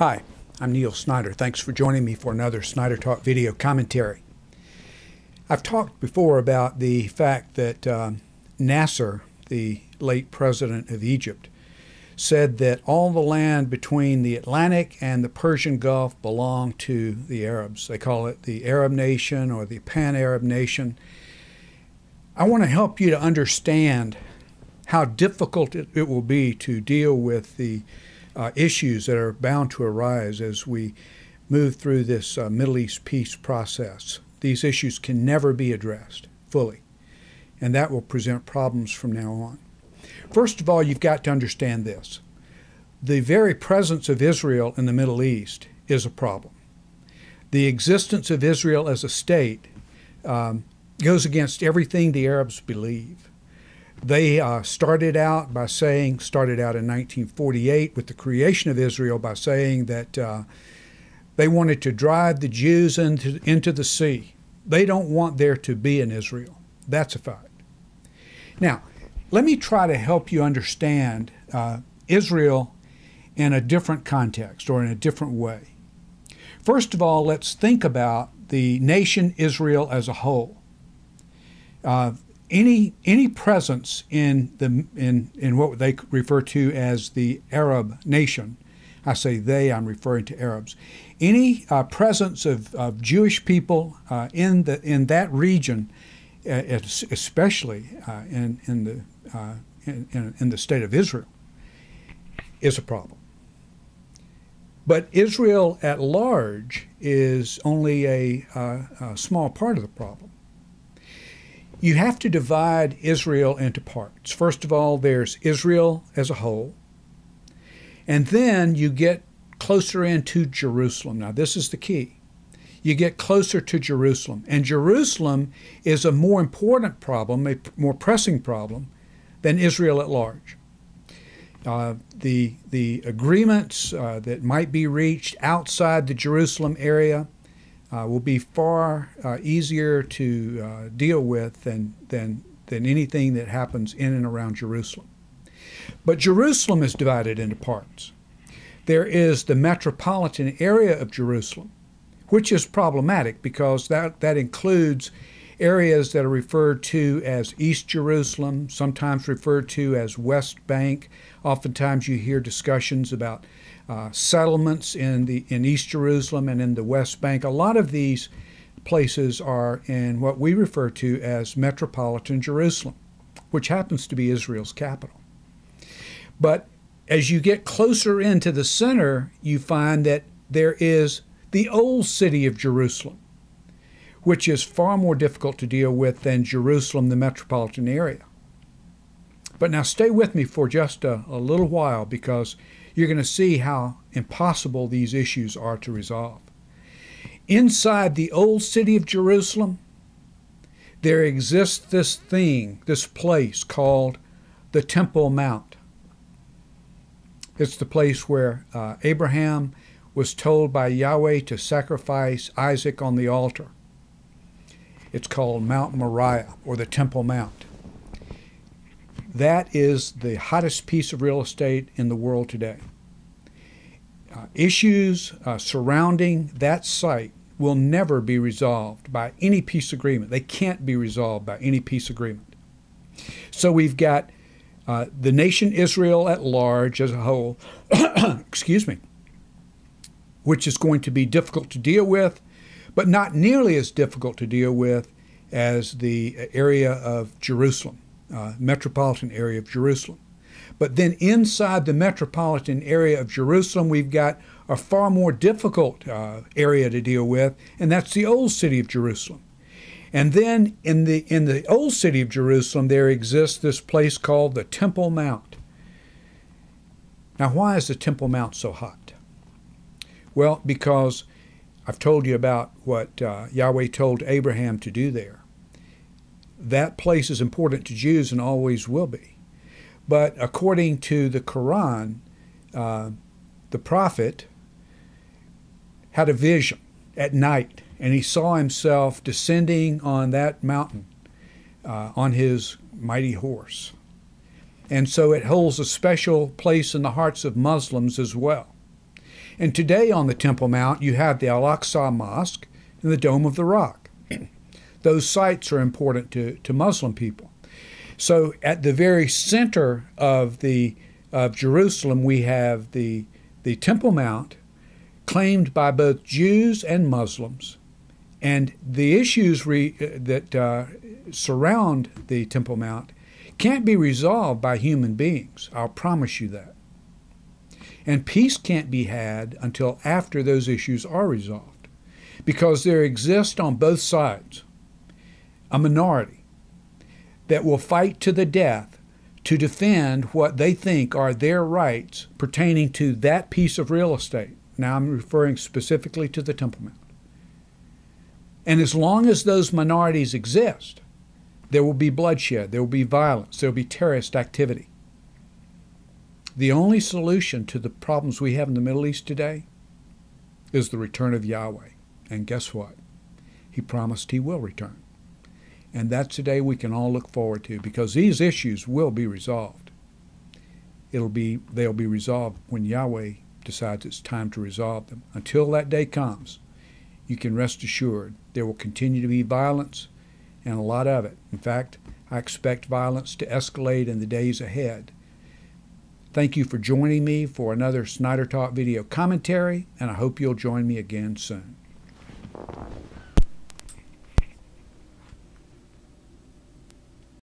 Hi, I'm Neil Snyder. Thanks for joining me for another Snyder Talk video commentary. I've talked before about the fact that Nasser, the late president of Egypt, said that all the land between the Atlantic and the Persian Gulf belonged to the Arabs. They call it the Arab nation or the Pan-Arab nation. I want to help you to understand how difficult it will be to deal with the issues that are bound to arise as we move through this Middle East peace process. These issues can never be addressed fully, and that will present problems from now on. First of all, you've got to understand this. The very presence of Israel in the Middle East is a problem. The existence of Israel as a state goes against everything the Arabs believe. They started out in 1948 with the creation of Israel by saying that they wanted to drive the Jews into the sea. They don't want there to be an Israel. That's a fact. Now, let me try to help you understand Israel in a different context or in a different way. First of all, let's think about the nation Israel as a whole. Any presence in what they refer to as the Arab nation, I say they, I'm referring to Arabs. Any presence of Jewish people in that region, especially in the state of Israel, is a problem. But Israel at large is only a small part of the problem. You have to divide Israel into parts. First of all, there's Israel as a whole, and then you get closer into Jerusalem. Now, this is the key. You get closer to Jerusalem, and Jerusalem is a more important problem, a more pressing problem than Israel at large. The agreements that might be reached outside the Jerusalem area will be far easier to deal with than anything that happens in and around Jerusalem. But Jerusalem is divided into parts. There is the metropolitan area of Jerusalem, which is problematic because that includes areas that are referred to as East Jerusalem, sometimes referred to as West Bank. Oftentimes you hear discussions about settlements in East Jerusalem and in the West Bank. A lot of these places are in what we refer to as metropolitan Jerusalem, which happens to be Israel's capital. But as you get closer into the center, you find that there is the old city of Jerusalem, which is far more difficult to deal with than Jerusalem, the metropolitan area. But now stay with me for just a little while, because you're going to see how impossible these issues are to resolve. Inside the old city of Jerusalem, there exists this place called the Temple Mount. It's the place where Abraham was told by Yahweh to sacrifice Isaac on the altar. It's called Mount Moriah, or the Temple Mount. That is the hottest piece of real estate in the world today. Issues surrounding that site will never be resolved by any peace agreement. They can't be resolved by any peace agreement. So we've got the nation Israel at large as a whole, excuse me, which is going to be difficult to deal with, but not nearly as difficult to deal with as the area of Jerusalem, metropolitan area of Jerusalem. But then inside the metropolitan area of Jerusalem, we've got a far more difficult area to deal with, and that's the old city of Jerusalem. And then in the old city of Jerusalem, there exists this place called the Temple Mount. Now, why is the Temple Mount so hot? Well, because I've told you about what Yahweh told Abraham to do there. That place is important to Jews and always will be. But according to the Quran, the prophet had a vision at night, and he saw himself descending on that mountain on his mighty horse. And so it holds a special place in the hearts of Muslims as well. And today on the Temple Mount, you have the Al-Aqsa Mosque and the Dome of the Rock. Those sites are important to Muslim people. So at the very center of Jerusalem, we have the Temple Mount, claimed by both Jews and Muslims. And the issues that surround the Temple Mount can't be resolved by human beings. I'll promise you that. And peace can't be had until after those issues are resolved, because there exists on both sides a minority that will fight to the death to defend what they think are their rights pertaining to that piece of real estate. Now I'm referring specifically to the Temple Mount. And as long as those minorities exist, there will be bloodshed, there will be violence, there will be terrorist activity. The only solution to the problems we have in the Middle East today is the return of Yahweh. And guess what? He promised he will return. And that's the day we can all look forward to, because these issues will be resolved. They'll be resolved when Yahweh decides it's time to resolve them. Until that day comes, you can rest assured there will continue to be violence, and a lot of it. In fact, I expect violence to escalate in the days ahead. Thank you for joining me for another Snyder Talk video commentary, and I hope you'll join me again soon.